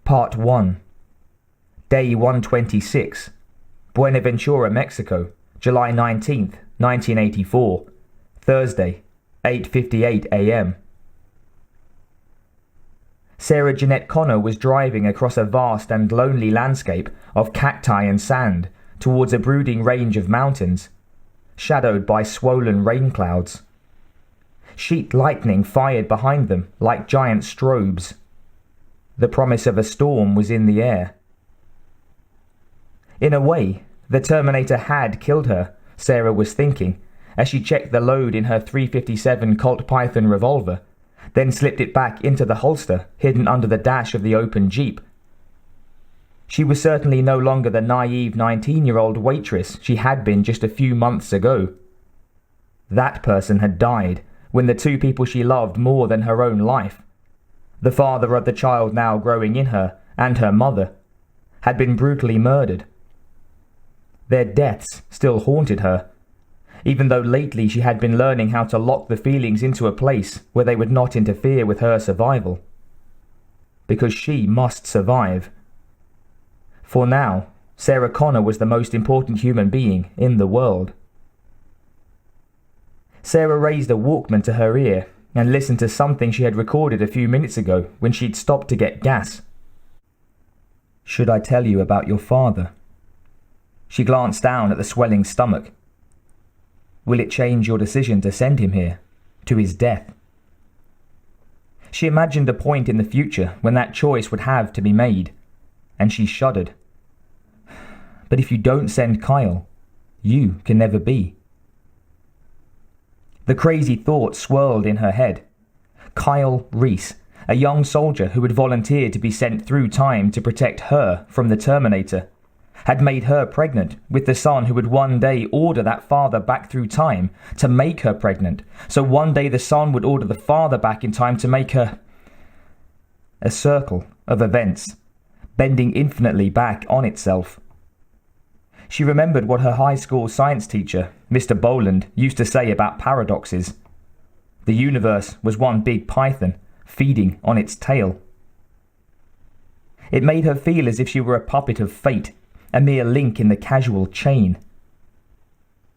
Part 1. Day 126. Buenaventura, Mexico, July 19th, 1984. Thursday, 8:58 a.m. Sarah Jeanette Connor was driving across a vast and lonely landscape of cacti and sand towards a brooding range of mountains, shadowed by swollen rain clouds. Sheet lightning fired behind them like giant strobes. The promise of a storm was in the air. In a way, the Terminator had killed her, Sarah was thinking, as she checked the load in her .357 Colt Python revolver, then slipped it back into the holster hidden under the dash of the open Jeep. She was certainly no longer the naive 19-year-old waitress she had been just a few months ago. That person had died when the two people she loved more than her own life, the father of the child now growing in her and her mother, had been brutally murdered. Their deaths still haunted her, even though lately she had been learning how to lock the feelings into a place where they would not interfere with her survival. Because she must survive. For now, Sarah Connor was the most important human being in the world. Sarah raised a Walkman to her ear and listened to something she had recorded a few minutes ago when she'd stopped to get gas. "Should I tell you about your father?" She glanced down at the swelling stomach. "Will it change your decision to send him here, to his death?" She imagined a point in the future when that choice would have to be made, and she shuddered. But if you don't send Kyle, you can never be. The crazy thought swirled in her head. Kyle Reese, a young soldier who had volunteered to be sent through time to protect her from the Terminator, had made her pregnant with the son who would one day order that father back through time to make her pregnant, so one day the son would order the father back in time to make her... A circle of events, bending infinitely back on itself. She remembered what her high school science teacher, Mr. Boland, used to say about paradoxes. The universe was one big python, feeding on its tail. It made her feel as if she were a puppet of fate, a mere link in the casual chain.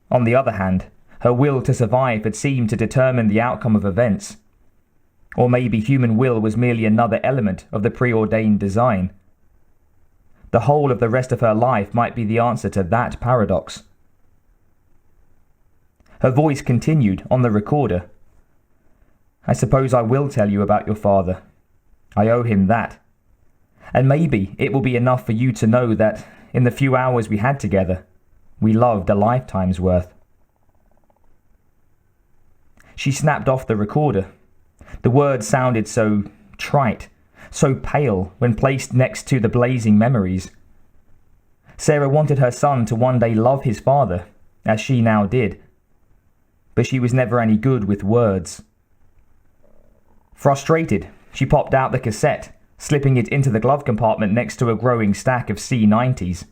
On the other hand, her will to survive had seemed to determine the outcome of events. Or maybe human will was merely another element of the preordained design. The whole of the rest of her life might be the answer to that paradox. Her voice continued on the recorder. "I suppose I will tell you about your father. I owe him that. And maybe it will be enough for you to know that, in the few hours we had together, we loved a lifetime's worth." She snapped off the recorder. The words sounded so trite, so pale when placed next to the blazing memories. Sarah wanted her son to one day love his father, as she now did. But she was never any good with words. Frustrated, she popped out the cassette, slipping it into the glove compartment next to a growing stack of C90s.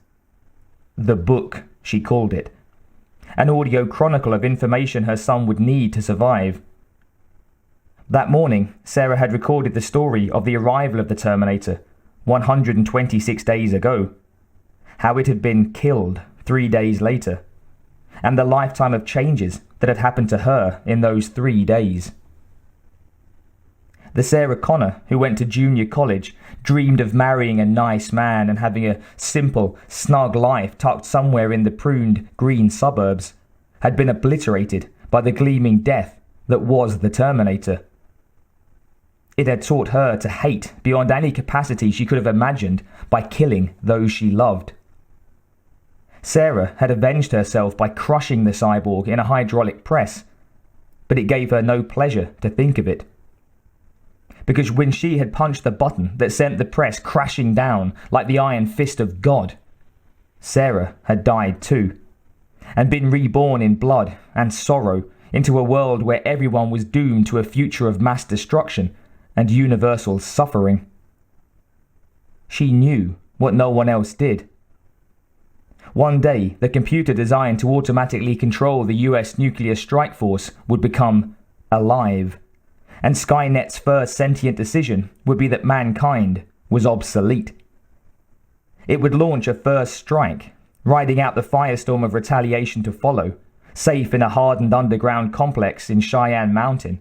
The Book, she called it. An audio chronicle of information her son would need to survive. That morning, Sarah had recorded the story of the arrival of the Terminator, 126 days ago. How it had been killed 3 days later, and the lifetime of changes that had happened to her in those 3 days. The Sarah Connor who went to junior college dreamed of marrying a nice man and having a simple, snug life tucked somewhere in the pruned green suburbs had been obliterated by the gleaming death that was the Terminator. It had taught her to hate beyond any capacity she could have imagined by killing those she loved. Sarah had avenged herself by crushing the cyborg in a hydraulic press, but it gave her no pleasure to think of it. Because when she had punched the button that sent the press crashing down like the iron fist of God, Sarah had died too, and been reborn in blood and sorrow into a world where everyone was doomed to a future of mass destruction and universal suffering. She knew what no one else did. One day, the computer designed to automatically control the US nuclear strike force would become alive, and Skynet's first sentient decision would be that mankind was obsolete. It would launch a first strike, riding out the firestorm of retaliation to follow, safe in a hardened underground complex in Cheyenne Mountain,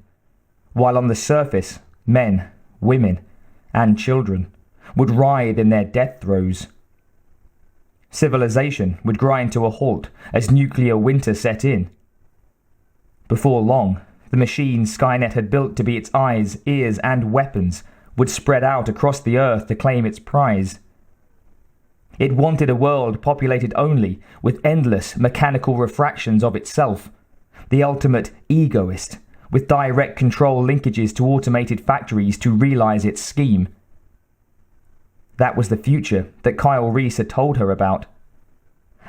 while on the surface, men, women, and children would writhe in their death throes. Civilization would grind to a halt as nuclear winter set in. Before long, the machine Skynet had built to be its eyes, ears, and weapons would spread out across the earth to claim its prize. It wanted a world populated only with endless mechanical refractions of itself, the ultimate egoist, with direct control linkages to automated factories to realize its scheme. That was the future that Kyle Reese had told her about,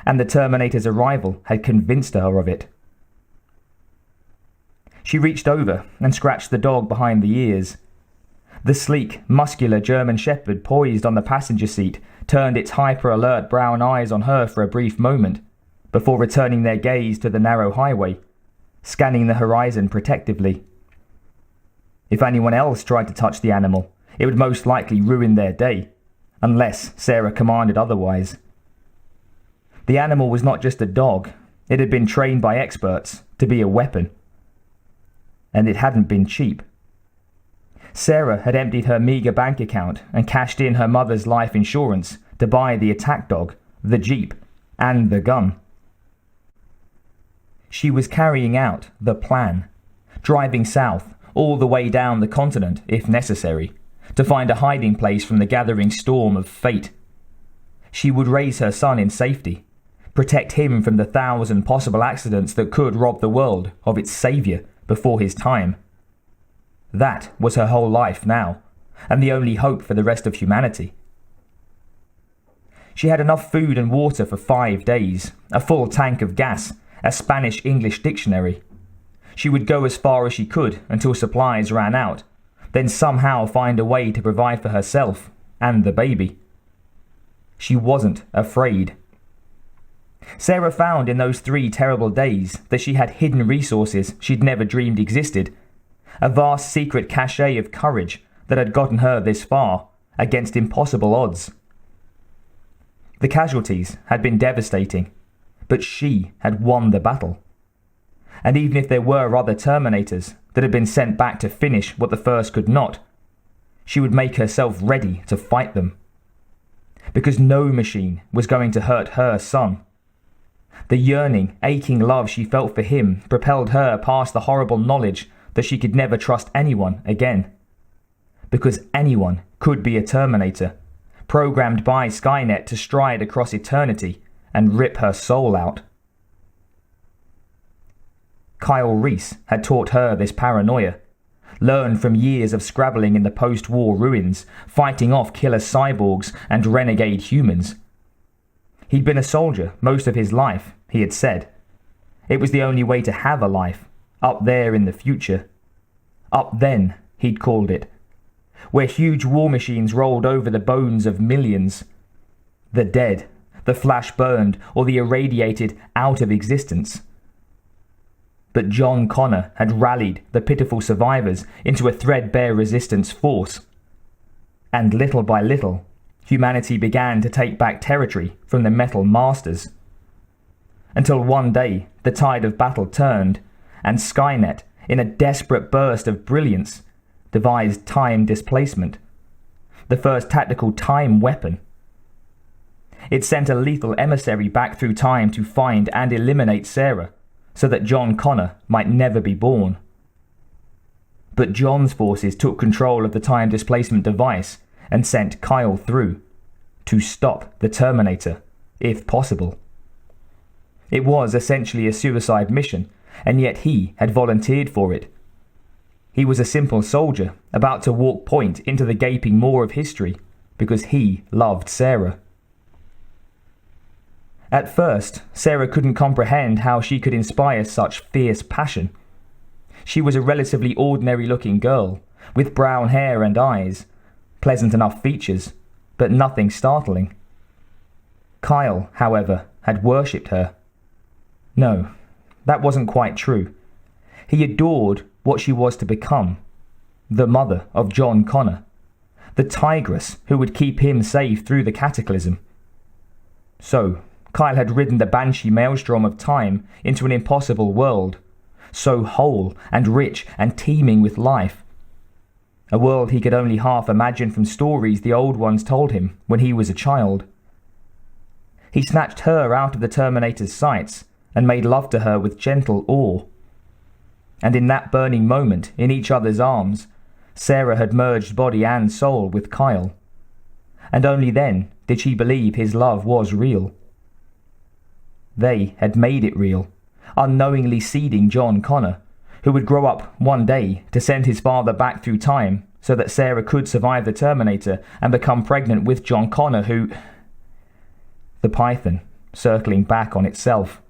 and the Terminator's arrival had convinced her of it. She reached over and scratched the dog behind the ears. The sleek, muscular German Shepherd poised on the passenger seat turned its hyper-alert brown eyes on her for a brief moment, before returning their gaze to the narrow highway, scanning the horizon protectively. If anyone else tried to touch the animal, it would most likely ruin their day, unless Sarah commanded otherwise. The animal was not just a dog, it had been trained by experts to be a weapon. And it hadn't been cheap. Sarah had emptied her meager bank account and cashed in her mother's life insurance to buy the attack dog, the jeep, and the gun. She was carrying out the plan, driving south all the way down the continent if necessary, to find a hiding place from the gathering storm of fate. She would raise her son in safety, protect him from the 1,000 possible accidents that could rob the world of its savior before his time. That was her whole life now, and the only hope for the rest of humanity. She had enough food and water for 5 days, a full tank of gas, a Spanish-English dictionary. She would go as far as she could until supplies ran out, then somehow find a way to provide for herself and the baby. She wasn't afraid. Sarah found in those 3 terrible days that she had hidden resources she'd never dreamed existed, a vast secret cache of courage that had gotten her this far, against impossible odds. The casualties had been devastating, but she had won the battle. And even if there were other Terminators that had been sent back to finish what the first could not, she would make herself ready to fight them. Because no machine was going to hurt her son. The yearning, aching love she felt for him propelled her past the horrible knowledge that she could never trust anyone again. Because anyone could be a Terminator, programmed by Skynet to stride across eternity and rip her soul out. Kyle Reese had taught her this paranoia, learned from years of scrabbling in the post-war ruins, fighting off killer cyborgs and renegade humans. He'd been a soldier most of his life, he had said. It was the only way to have a life, up there in the future. Up then, he'd called it, where huge war machines rolled over the bones of millions. The dead, the flash-burned, or the irradiated out of existence. But John Connor had rallied the pitiful survivors into a threadbare resistance force. And little by little, humanity began to take back territory from the Metal Masters. Until one day, the tide of battle turned, and Skynet, in a desperate burst of brilliance, devised time displacement, the first tactical time weapon. It sent a lethal emissary back through time to find and eliminate Sarah, so that John Connor might never be born. But John's forces took control of the time displacement device and sent Kyle through, to stop the Terminator, if possible. It was essentially a suicide mission, and yet he had volunteered for it. He was a simple soldier, about to walk point into the gaping maw of history, because he loved Sarah. At first, Sarah couldn't comprehend how she could inspire such fierce passion. She was a relatively ordinary-looking girl, with brown hair and eyes, pleasant enough features, but nothing startling. Kyle, however, had worshipped her. No, that wasn't quite true. He adored what she was to become, the mother of John Connor, The tigress who would keep him safe through the cataclysm. So, Kyle had ridden the banshee maelstrom of time into an impossible world, so whole and rich and teeming with life. A world he could only half imagine from stories the old ones told him when he was a child. He snatched her out of the Terminator's sights and made love to her with gentle awe. And in that burning moment, in each other's arms, Sarah had merged body and soul with Kyle. And only then did she believe his love was real. They had made it real, unknowingly seeding John Connor, who would grow up one day to send his father back through time so that Sarah could survive the Terminator and become pregnant with John Connor, who... The python, circling back on itself.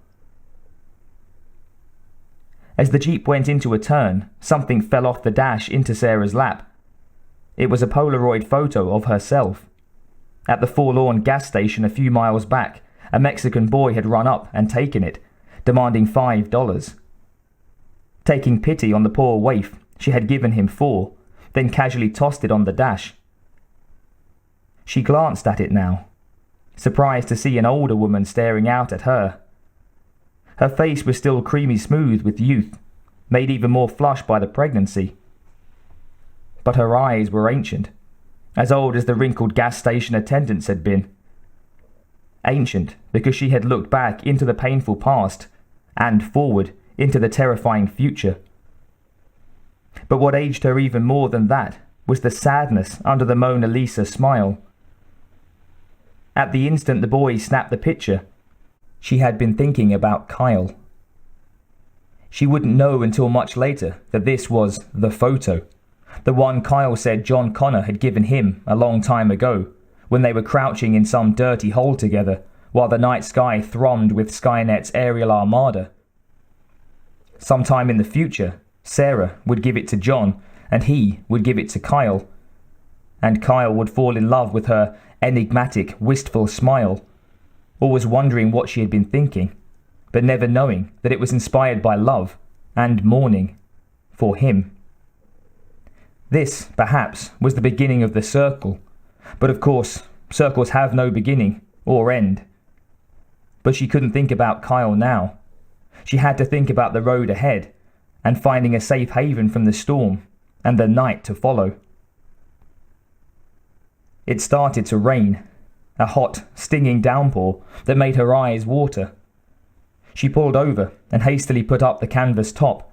As the Jeep went into a turn, something fell off the dash into Sarah's lap. It was a Polaroid photo of herself. At the forlorn gas station a few miles back, a Mexican boy had run up and taken it, demanding $5. Taking pity on the poor waif, she had given him $4, then casually tossed it on the dash. She glanced at it now, surprised to see an older woman staring out at her. Her face was still creamy smooth with youth, made even more flush by the pregnancy. But her eyes were ancient, as old as the wrinkled gas station attendants had been. Ancient because she had looked back into the painful past and forward into the terrifying future. But what aged her even more than that was the sadness under the Mona Lisa smile. At the instant the boy snapped the picture, she had been thinking about Kyle. She wouldn't know until much later that this was the photo, the one Kyle said John Connor had given him a long time ago, when they were crouching in some dirty hole together, while the night sky thronged with Skynet's aerial armada. Sometime in the future, Sarah would give it to John, and he would give it to Kyle. And Kyle would fall in love with her enigmatic, wistful smile, always wondering what she had been thinking, but never knowing that it was inspired by love and mourning for him. This, perhaps, was the beginning of the circle, but of course, circles have no beginning or end. But she couldn't think about Kyle now. She had to think about the road ahead, and finding a safe haven from the storm and the night to follow. It started to rain, a hot, stinging downpour that made her eyes water. She pulled over and hastily put up the canvas top.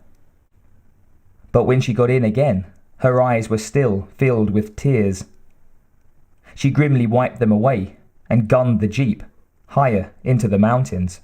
But when she got in again, her eyes were still filled with tears. She grimly wiped them away and gunned the Jeep higher into the mountains.